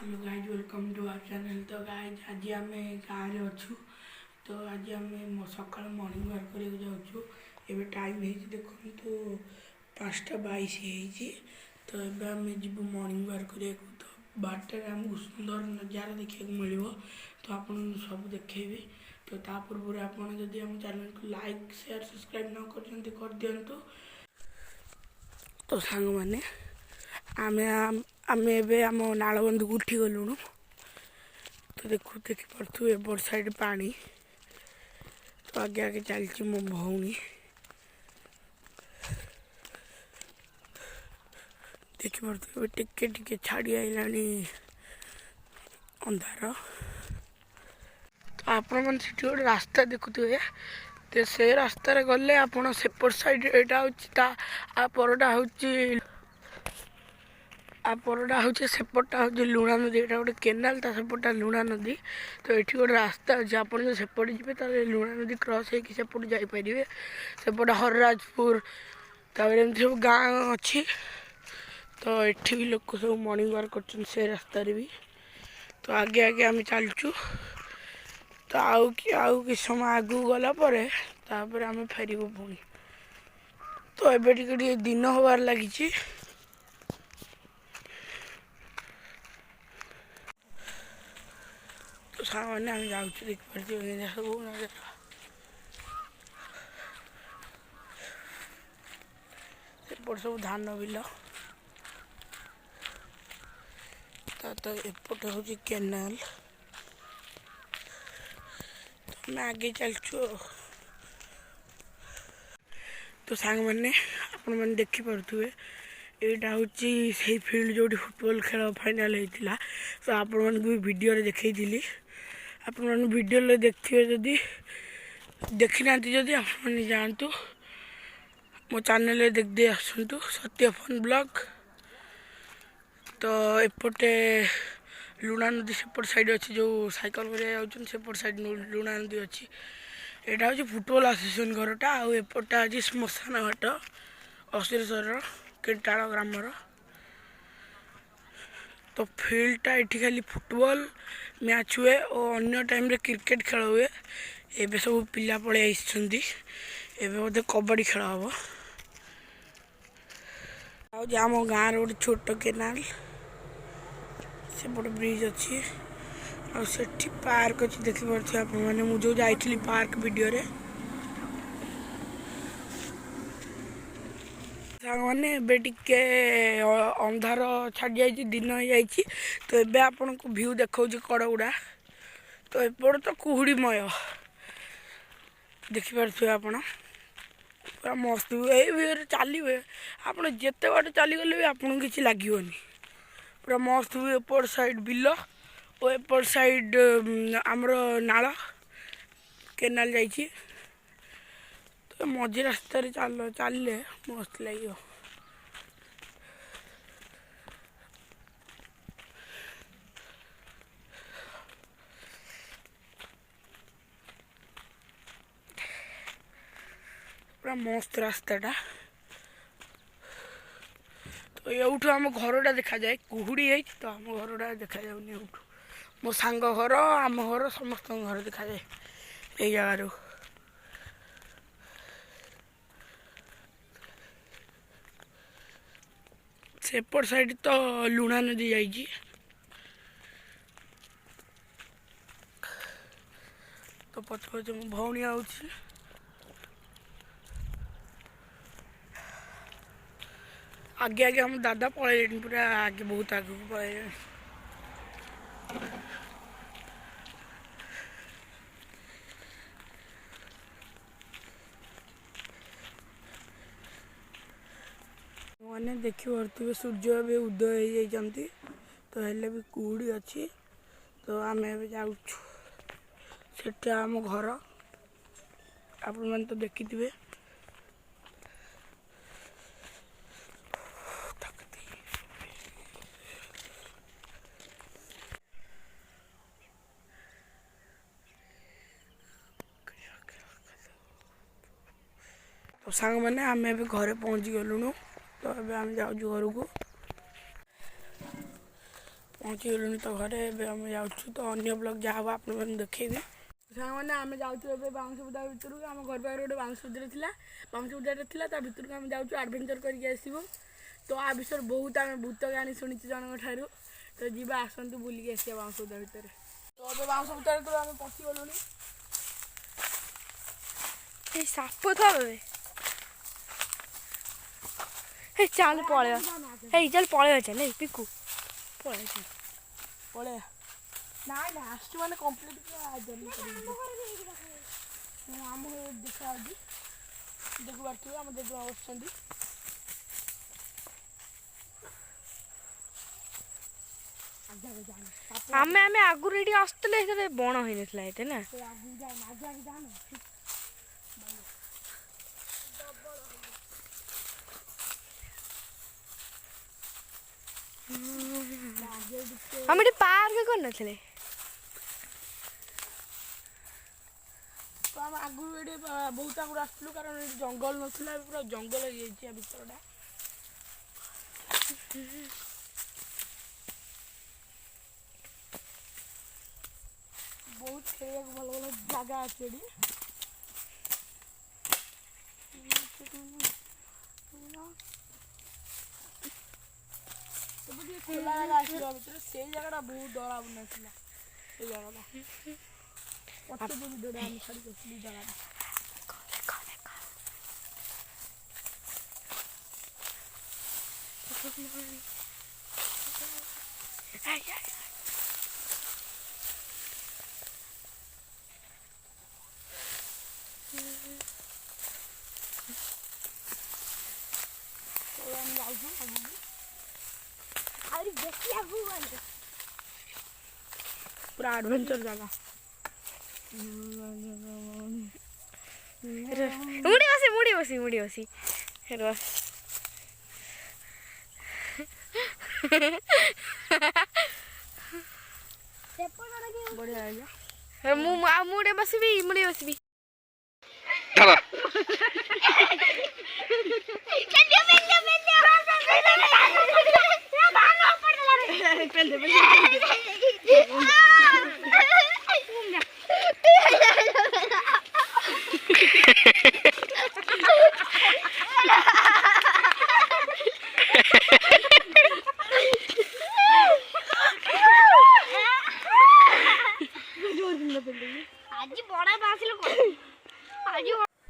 Hello guys welcome to our channel. तो guys आज आम गाँव अच्छु। तो आज आम सका मॉर्निंग वर्क करके जाऊँ। एवं टाइम हो देखो तो 5:22 तो ये आम जीव मॉर्निंग वर्क करने। तो बाटर आमको सुंदर नज़ारा देखा मिल तो आप सब देखेबी। तो ता पूर्व आप चैनल को लाइक शेयर सब्सक्राइब न कर दिंतु। तो सांग मैंने आम एम नालबंध को उठी गलुणु। तो देखिपे एपट साइड पानी। तो आगे आगे चलती मो भौणी देखिपे टिके टिके छाड़ी आईला अंधार। तो आपण मैंने गोटे रास्ता देखुए। तो से रास्त गले आप सेपट साइड यहाँ हूँ आपरटा हूँ सेपटा हूँ लुणा नदी। यहाँ गोटे केनाल सेपटा लुणा नदी। तो ये गोटे रास्ता अच्छे आप सेपटे जी लुणा नदी क्रॉस होकर सेपटे जापरेंगे। सेपटे हरराजपुर तापर एम सब गाँ अच्छी। तो ये भी लोक सब मॉर्निंग वर्क कर से रास्त भी। तो आगे आगे आम चलचु। तो आउ कि समय आगू गलापर आम फेरबू पुणी। तो ये दिन हबार लगी। तो सामने आम जाऊँ देखिए सब सेपट सब धान बिल। तो एपटे हूँ केनाल। तो मैं आगे चलचु। तो सांग मैंने आपण मैंने देखिपे यहाँ हूँ से फिल्ड जो फुटबॉल खेल फाइनाल होता। तो आपण मन भी वीडियो देखी आपण वीडियो देखिए जदि देखी ना जदि आप जातु मो चैनल देख दे आसतु सत्य फन ब्लॉग। तो एपटे लुणा नदी सेपट साइड अच्छी जो साइकिल कर सेपट साइड लुणा नदी अच्छी। यहाँ हूँ फुटबॉल आसोसिएशन घरटा आएपटा आज श्मशान घाट अश्लेश्वर केटाड़ ग्रामर। तो फिल्डटा ये खाली फुटबॉल मैच हुए और अन्य टाइम रे क्रिकेट खेल हुए। एबे सब पिला पड़े आइसछन्ती। एबे बोधे कबड्डी खेल हम। आम गाँव रोड छोट केनाल सेपटे ब्रिज अच्छी आठी पार्क अच्छी देखिपे आप मुझे जाइली पार्क वीडियो रे। मैंने टे अंधार छाड़ी जाइए दिन हो जाए। तो ये आपन को व्यू देखा कड़गुड़ा। तो एपट तो कुहुड़ीमय देखिपे आप पूरा मस्त ये चलिए आप जिते बाट चलीगले भी आपको किसी लगे पूरा मस्त हुए। एपट साइड बिल और एपट साइड आमर नाल केनाल जाइए। तो मझी रास्त चलिए मस्त लगे। पूरा मस्त रास्ताटा। तो ये आम घरटा देखा जाए कुहुड़ी है। तो आम घरटा देखा जाऊनी यूँ मो सांग घर आम घर समस्त घर देखा जाए ये जगार। सेपट साइड तो लुणा नदी जाइए। तो पछ पछ मो भौणी आउछि। आगे आगे हम दादा पलैले पूरा आगे बहुत आगे पलैले। मैंने देखी पारे सूर्य भी उदय हो। तो हेल्ले भी कुहुड़ी अच्छी। तो आम जाऊँ से आम घर आप तो देखी थे। तो सांग मैंने आम घरे पहुँची गलुणु। तो ये आम जाऊँ घर को ପହଞ୍ଚିଗଲୁଣି ତ ଘରେ। ଏବେ ଆମେ ଯାଉଛୁ ତ ଅନ୍ୟ ବ୍ଲଗ୍ ଯାହା ହବ ଆପଣମାନେ ଦେଖେଇବି। ସାଙ୍ଗମାନେ ଆମେ ଯାଉଛୁ ଏବେ ବାଉଁଶ ବୁଦା ଭିତରକୁ। ଆମ ଘର ପାଖରେ ଗୋଟେ ବାଉଁଶ ବୁଦାରେ ଥିଲା, ତା ଭିତରକୁ ଆମେ ଯାଉଛୁ ଆଡ଼ଭେଞ୍ଚର କରିକି ଆସିବୁ। ତ ଆ ବିଷୟରେ ବହୁତ ଆମେ ଭୂତ କାହାଣୀ ଶୁଣିଛୁ ଜଣଙ୍କ ଠାରୁ। ତ ଯିବା, ଆସନ୍ତୁ ବୁଲିକି ଆସିବା ବାଉଁଶ ବୁଦା ଭିତରେ। ତ ଏବେ ବାଉଁଶ ବୁଦା ଭିତରୁ ଆମେ ପଶିଗଲୁଣି। এই সাপ ধরবে এই চাল পড়ে এই চাল পড়ে চাল এই পিকু পড়ে চাল ପଳେଇବା। ନାଇଁ ନାଇଁ ଆସିଛୁ ମାନେ କମ୍ପ୍ଲିଟ୍ ଜଲ୍ଦି ଆମକୁ ଦେଖାଯାଉଛି, ଦେଖିପାରୁଥିବେ ଆମ ଜେଜେମା ବସୁଛନ୍ତି। ଆମେ ଆମେ ଆଗରୁ ଏଠି ଆସୁଥିଲେ ସେତେବେଳେ ବଣ ହେଇନଥିଲା ଏତେ ନା। ଆମେ ଏଠି ପାର୍କ କରିନଥିଲେ। ତ ଆମେ ଆଗରୁ ଏଠି ବହୁତ ଆଗରୁ ଆସିଥିଲୁ, କାରଣ ଏଠି ଜଙ୍ଗଲ ନଥିଲା, ଏବେ ପୁରା ଜଙ୍ଗଲ ହେଇଯାଇଛି ଆ ଭିତରଟା। ବହୁତ ଖେଳିବାକୁ ଭଲ ଭଲ ଜାଗା ଅଛି ଏଠି। ଏବେ ଟିକେ ଖୋଲା ଜାଗା ଆସିବା ଭିତରେ ସେଇ ଜାଗାଟା ବହୁତ ଡରା ବୁନଥିଲା। ସେଇ ଜାଗାଟା ପଛ ଯୋଉ ଭିଡ଼ିଓଟା ଆମେ ଛାଡ଼ିକି ଆସିଲୁ ଜାଗାଟା। ଆମେ ଯାଉଛୁ ଆଗକୁ, ଆହୁରି ବେଶୀ ଆଗକୁ ଗଲେ ପୁରା ଆଡ଼ଭେଞ୍ଚର ଜାଗା। ମୁଡ଼ି ବସି ବଢ଼ିଆ ଜାଗା। ମୁଁ ବସିବି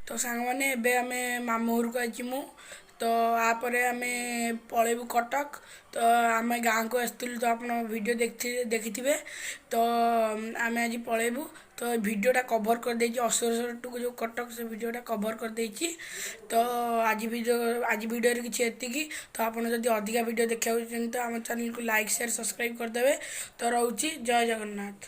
ତ ସାଙ୍ଗମାନେ ଏବେ ଆମେ ମାମୁଁ ଘରକୁ ଆସିଛି ମୁଁ। ତ ଆପରେ ଆମେ ପଳେଇବୁ କଟକ। ତ ଆମେ ଗାଁକୁ ଆସିଥିଲୁ, ତ ଆପଣ ଭିଡ଼ିଓ ଦେଖିଥିବେ। ତ ଆମେ ଆଜି ପଳେଇବୁ। ତ ଭିଡ଼ିଓଟା କଭର୍ କରିଦେଇଛି ଅସୁରେଶ୍ୱର ଟୁ ଯେଉଁ କଟକ, ସେ ଭିଡ଼ିଓଟା କଭର୍ କରିଦେଇଛି। ତ ଆଜି ଭିଡ଼ିଓରେ କିଛି ଏତିକି। ତ ଆପଣ ଯଦି ଅଧିକା ଭିଡ଼ିଓ ଦେଖିବାକୁ ଚାହୁଁଛନ୍ତି ତ ଆମ ଚ୍ୟାନେଲକୁ ଲାଇକ୍ ସେୟାର ସବସ୍କ୍ରାଇବ୍ କରିଦେବେ। ତ ରହୁଛି, ଜୟ ଜଗନ୍ନାଥ।